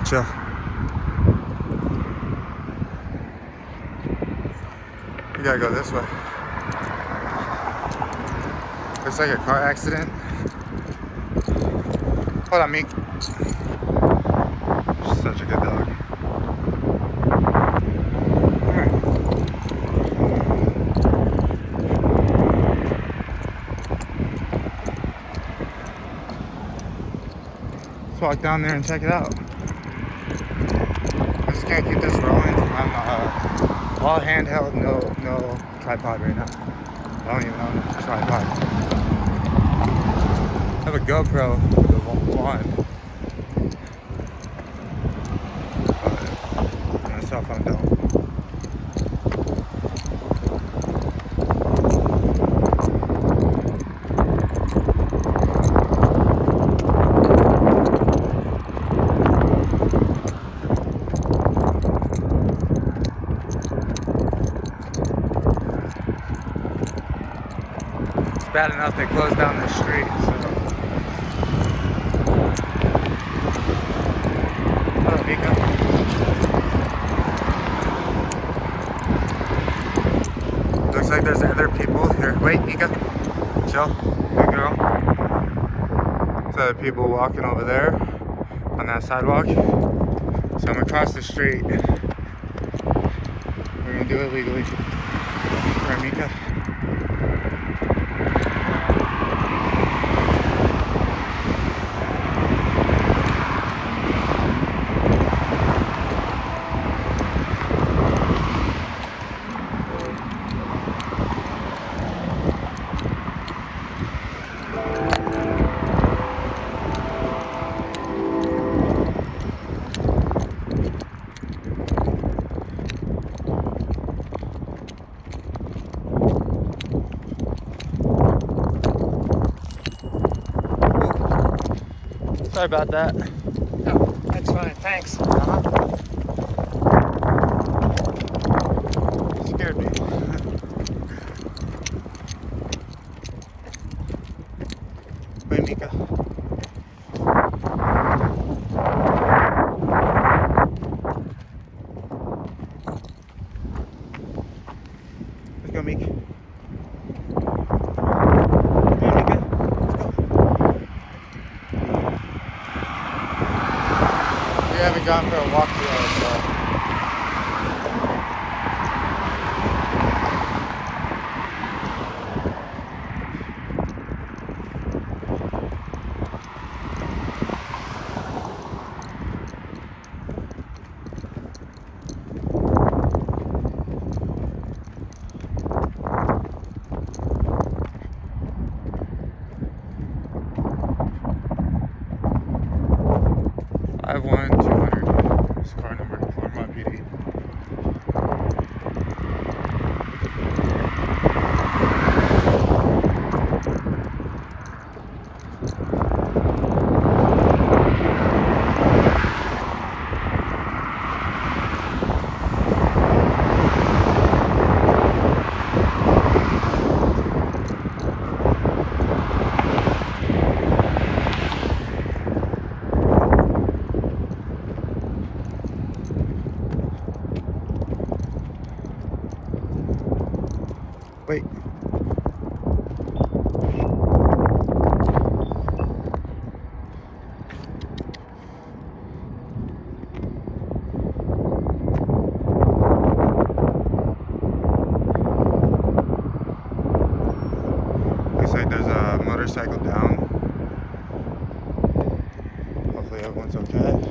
Chill. You gotta go this way. Looks like a car accident. Hold on, Meek. She's such a good dog. Come here. Let's walk down there and check it out. I just can't keep this rolling. I'm all handheld, no tripod right now. I don't even own a tripod. I have a GoPro with a wand. But my cell phone don't. It's bad enough they closed down the street, so. Hello, Mika. Looks like there's other people here. Wait, Mika. Chill. Good girl. There's other people walking over there on that sidewalk. So I'm across the street. We're gonna do it legally. Right, Mika? Sorry about that. No, that's fine. Thanks. Scared me. Wait, Mika. Let's go, Mika. Come on, Mika. We haven't gone for a walk today, so. I have 1-200. This car number, Claremont PD. Wait. Looks like there's a motorcycle down. Hopefully everyone's okay.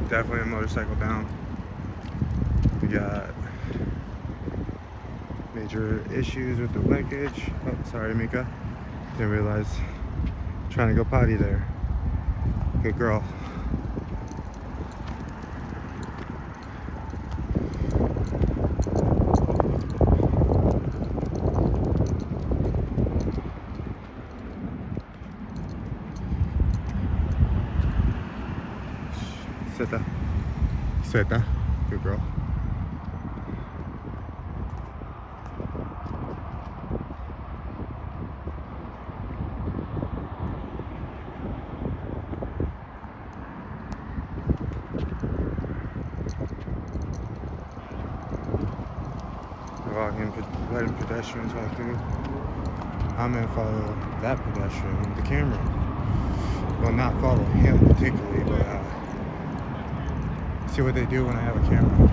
Definitely a motorcycle down. We got major issues with the linkage. Oh, sorry, Mika. Didn't realize. Trying to go potty there. Good girl. Seta. Seta. Good girl. Walking, letting pedestrians walk through. I'm gonna follow that pedestrian with the camera. Well, not follow him particularly, but see what they do when I have a camera.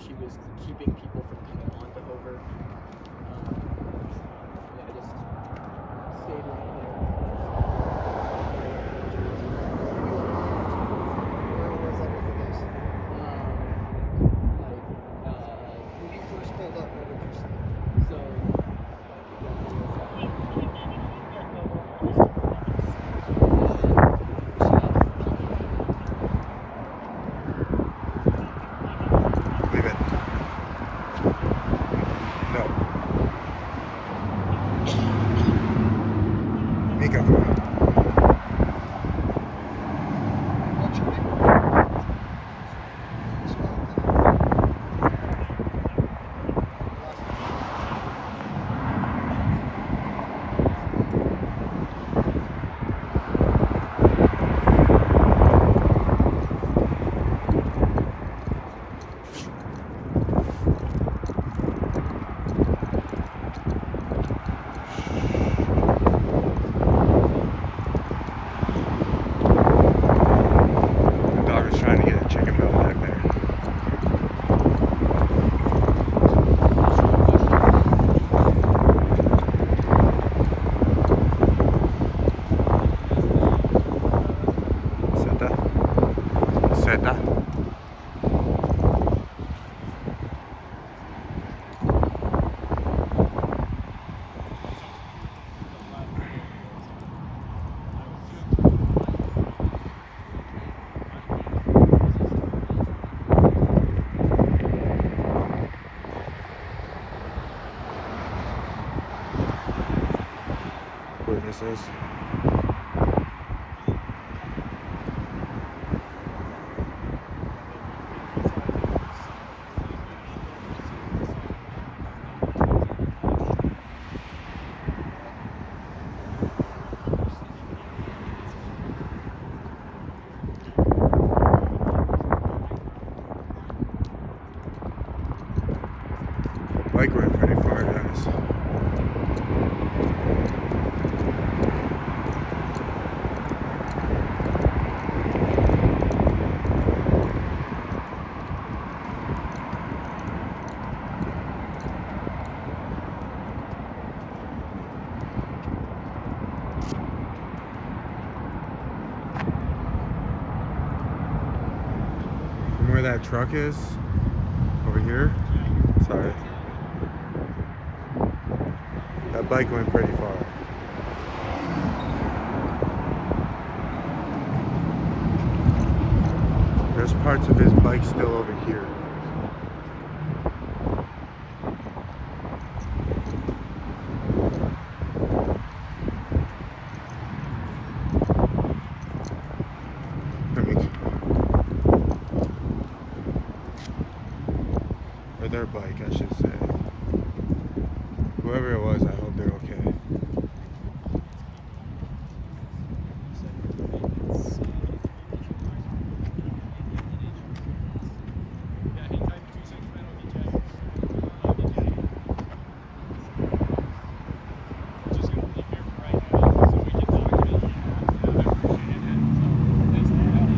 She was keeping people from coming on to Hover. Yeah, I just stayed right there. Where was everything else? When you first pulled up, what did you see? So Leave it. No. Mika. What's your name? Spell it. The dog is trying to get a chicken bone back there. Seta. Seta. Witnesses. Bike went pretty far, guys. From where that truck is, over here. Sorry. That bike went pretty far. There's parts of his bike still over here. Or their bike, I should say. Whoever it was, I hope they're okay.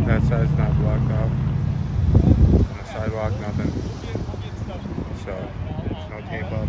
That side's not blocked off. On the sidewalk, nothing. So, there's no tape up.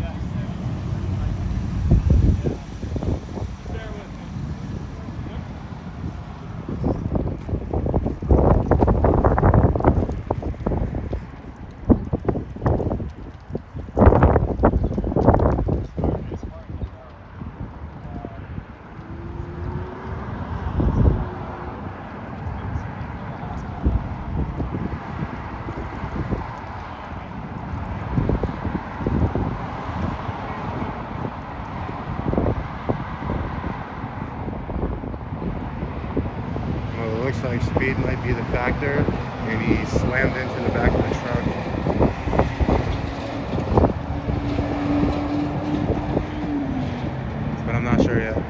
Well, it looks like speed might be the factor, and he slammed into the back of the truck. But I'm not sure yet.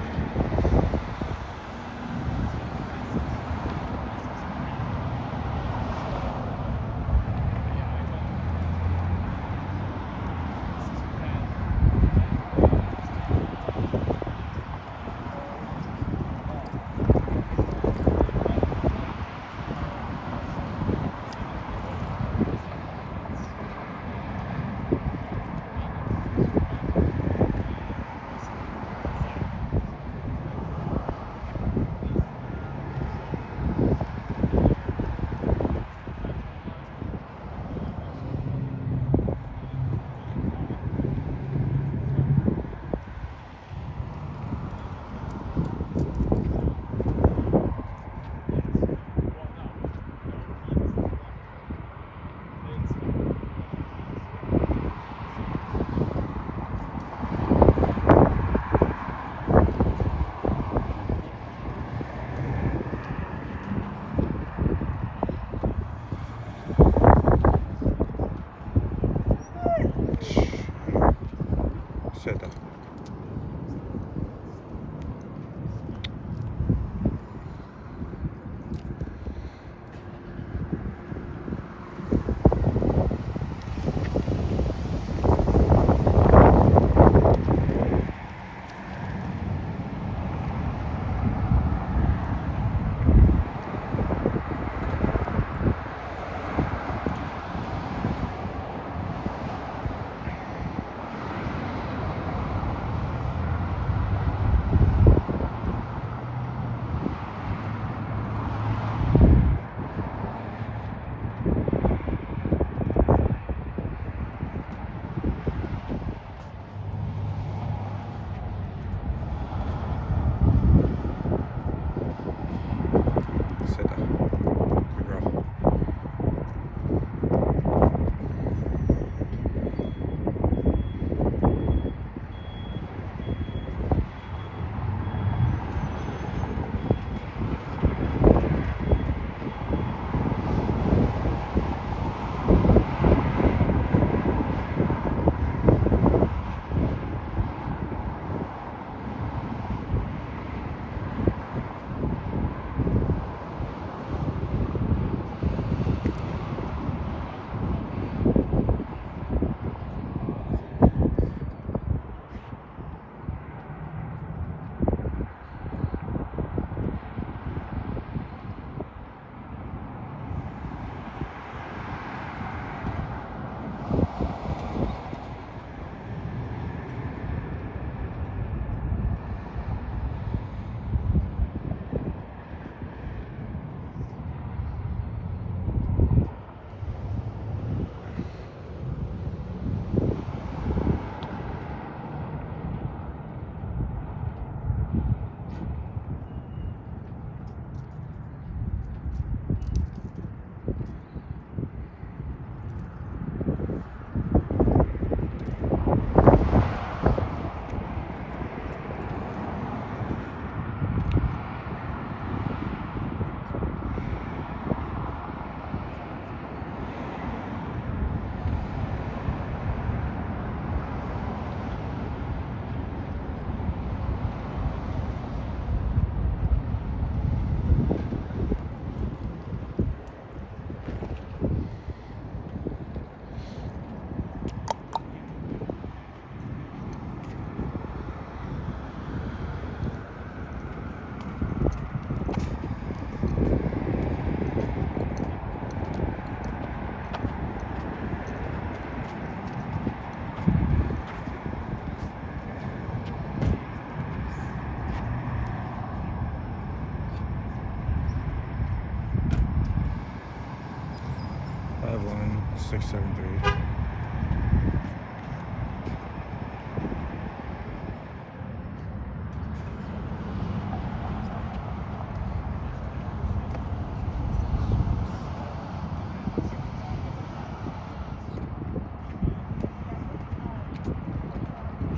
673.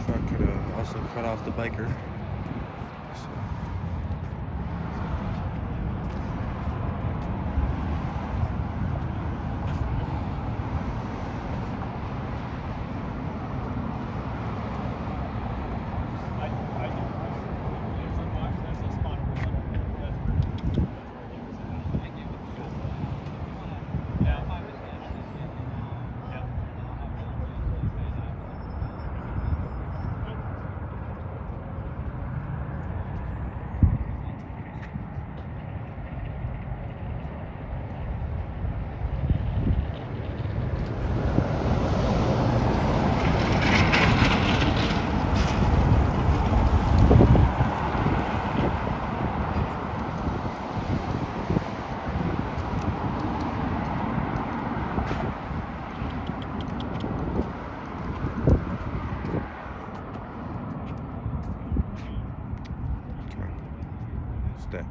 Truck could have also cut off the biker. So. Stay.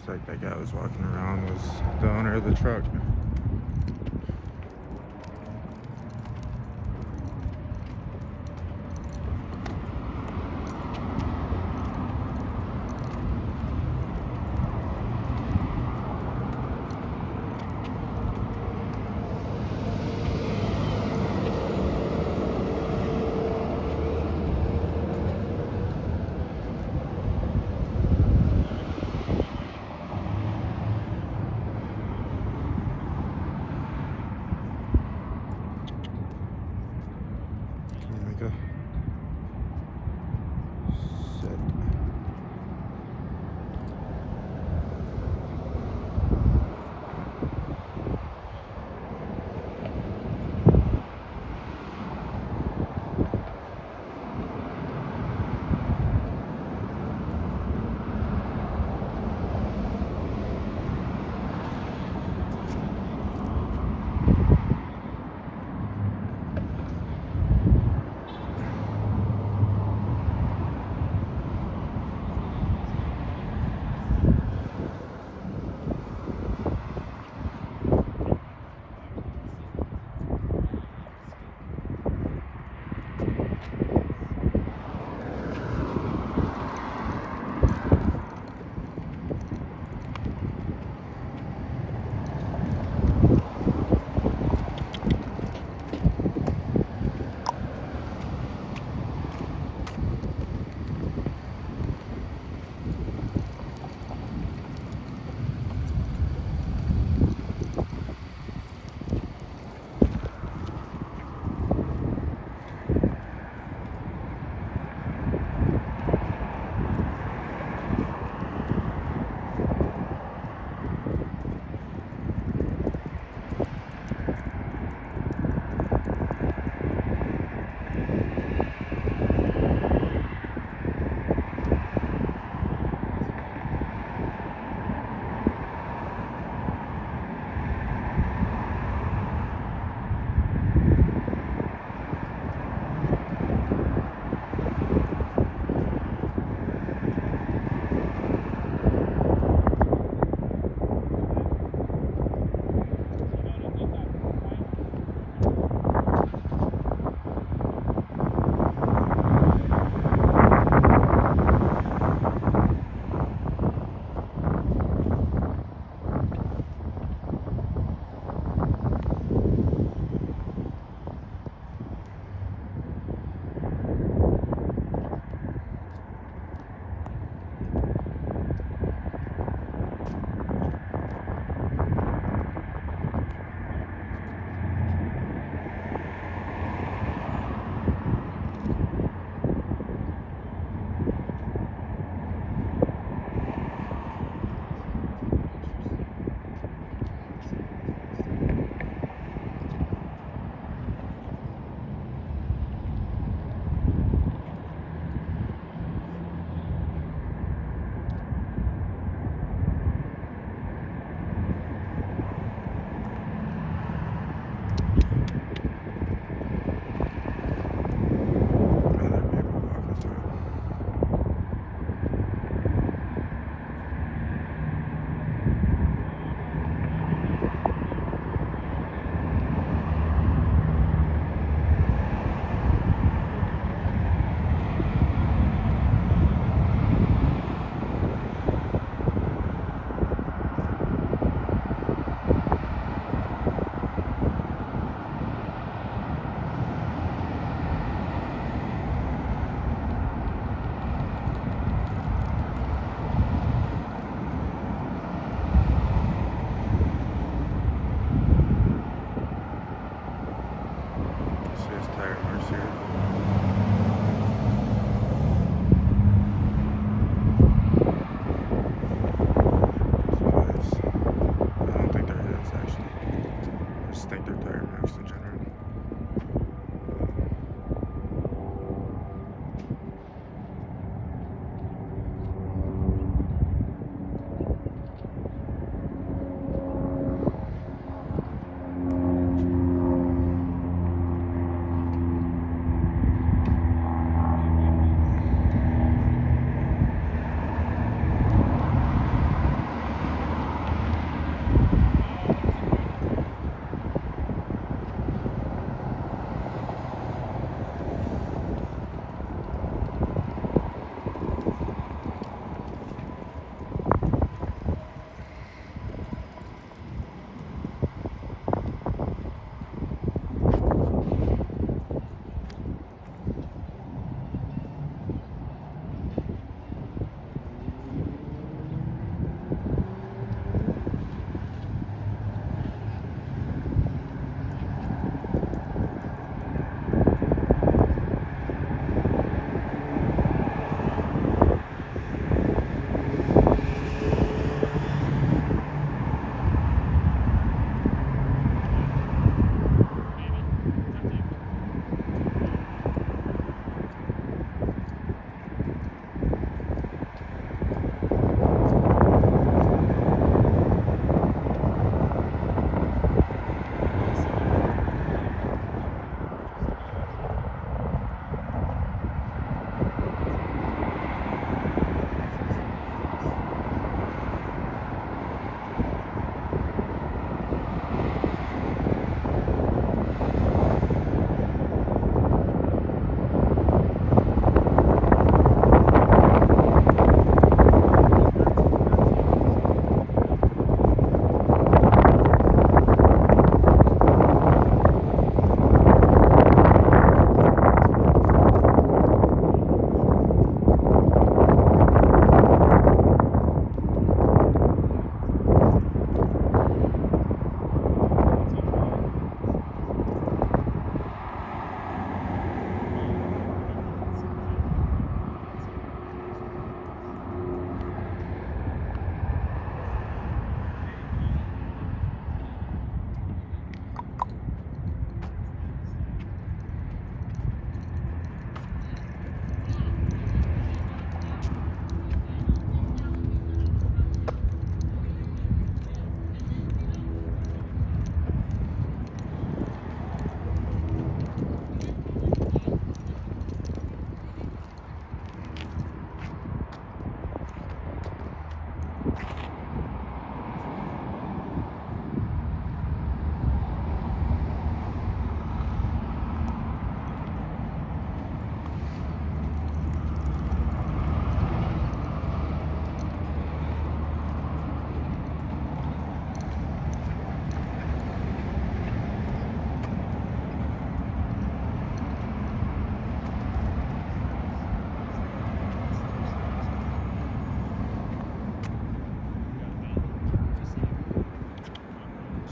Looks like that guy was walking around was the owner of the truck.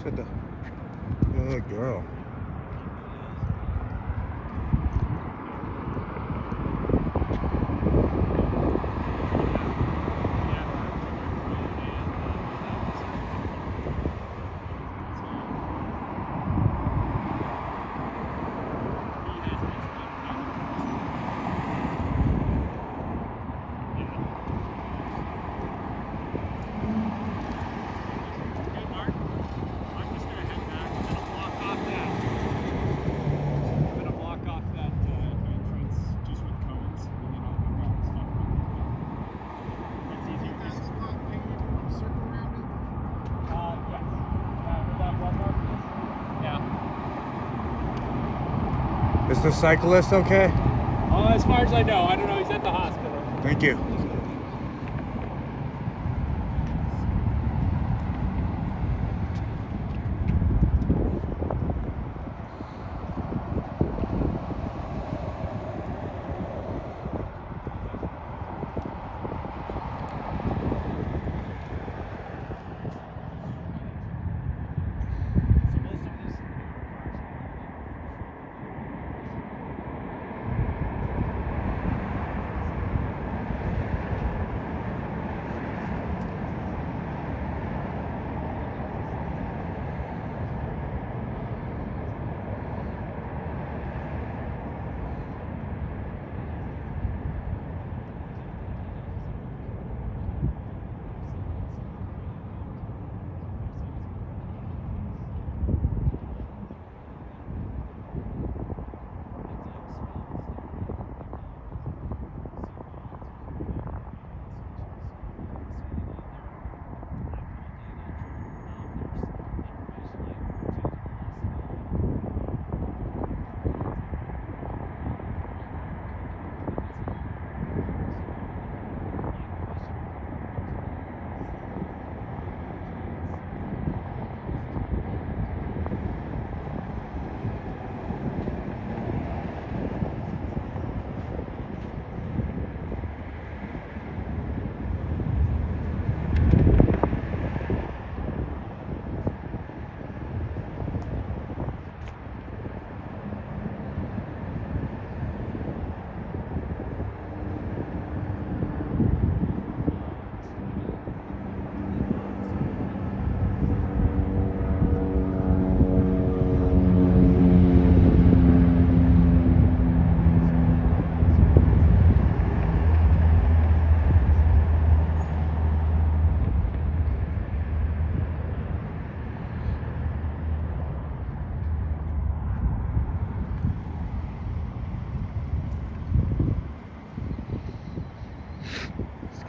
at the good girl. Is the cyclist okay? As far as I know, I don't know. He's at the hospital. Thank you.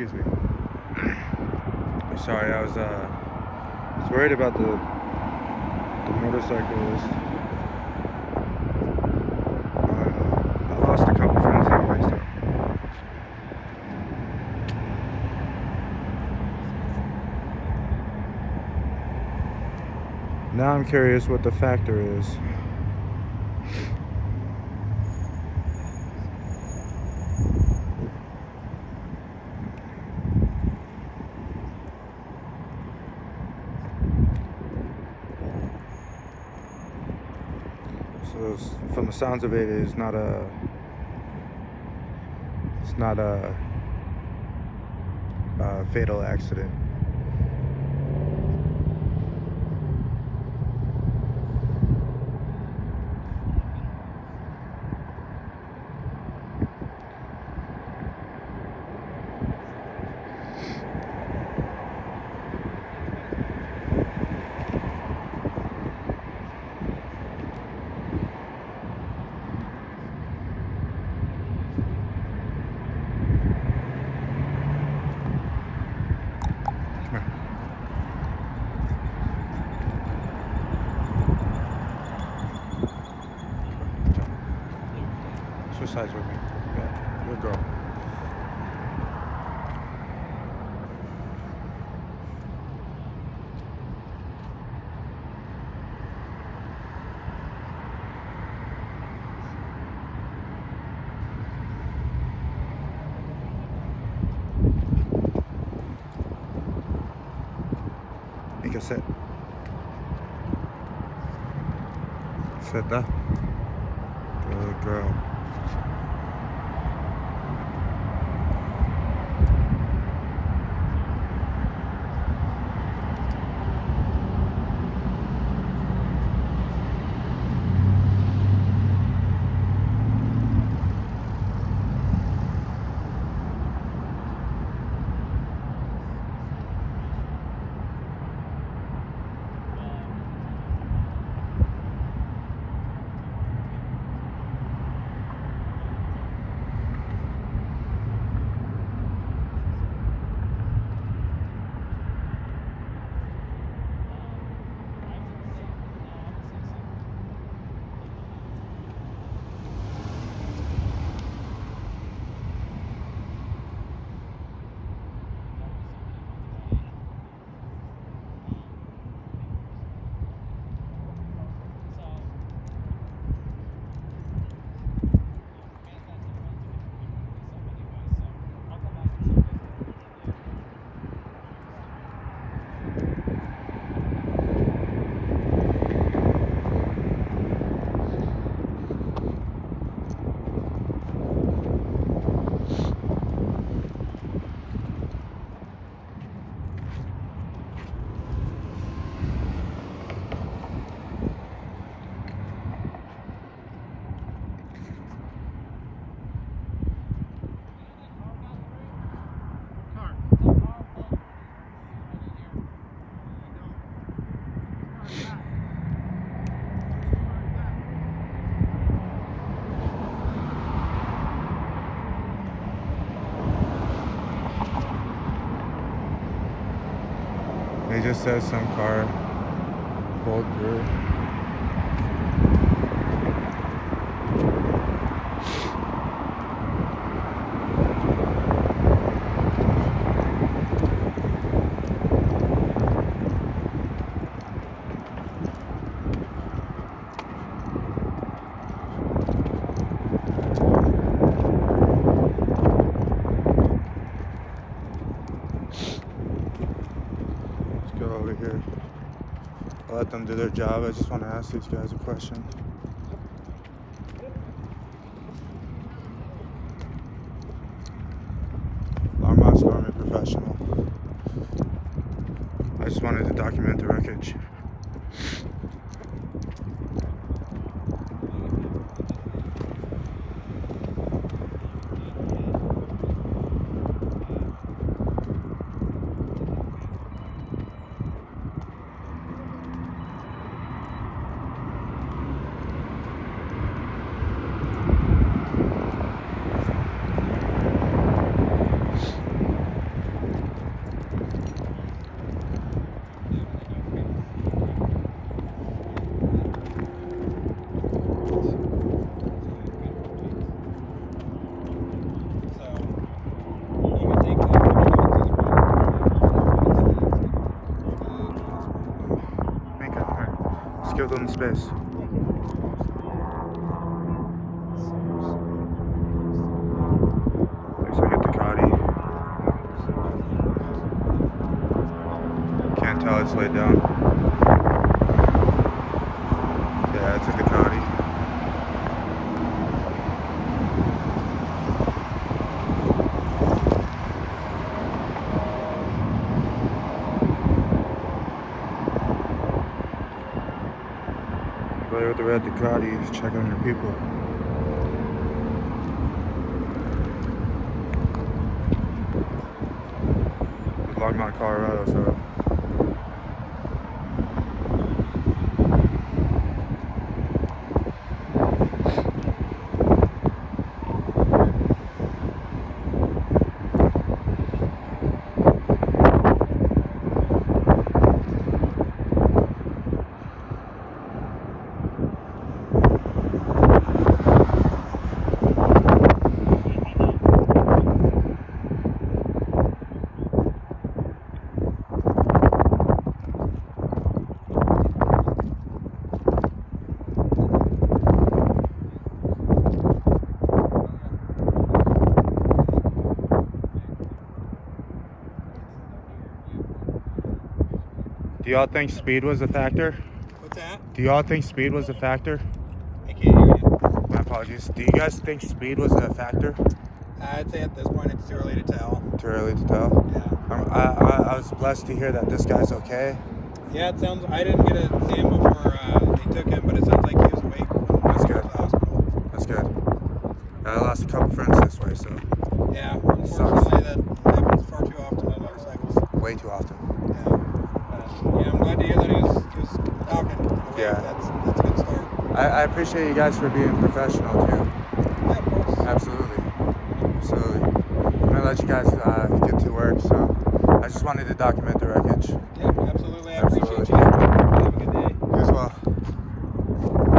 Excuse me. Sorry, I was worried about the motorcyclist. I lost a couple friends anyway, so. Now I'm curious what the factor is. So from the sounds of it, it's not a fatal accident. Switch sides with me. Yeah, good girl. Make a set. Sit there. Good girl. They just said some car pulled through. Let's go over here. I'll let them do their job. I just want to ask these guys a question. Longmont's Army professional. I just wanted to document the wreckage. Give them space. Looks like a Ducati. Can't tell, it's laid down. Yeah, it's a Ducati. Anybody with the red Ducati, check on your people. Longmont, Colorado, so do y'all think speed was a factor? What's that? Do y'all think speed was a factor? apologies. Do you guys think speed was a factor? I'd say at this point it's too early to tell. Too early to tell. Yeah. I was blessed to hear that this guy's okay. Yeah, it sounds. I didn't get to see him before they took him, but it sounds like he was awake when That's we good. went to the hospital. That's good. I lost a couple friends this way, so Yeah, unfortunately that happens far too often on motorcycles. way too often. Yeah. Yeah, I'm glad to hear that he was talking. Awake. Yeah. That's a good start. I appreciate you guys for being professional too. Yeah, of course. Absolutely. Absolutely. I'm gonna let you guys get to work, so I just wanted to document the wreckage. Yeah, absolutely.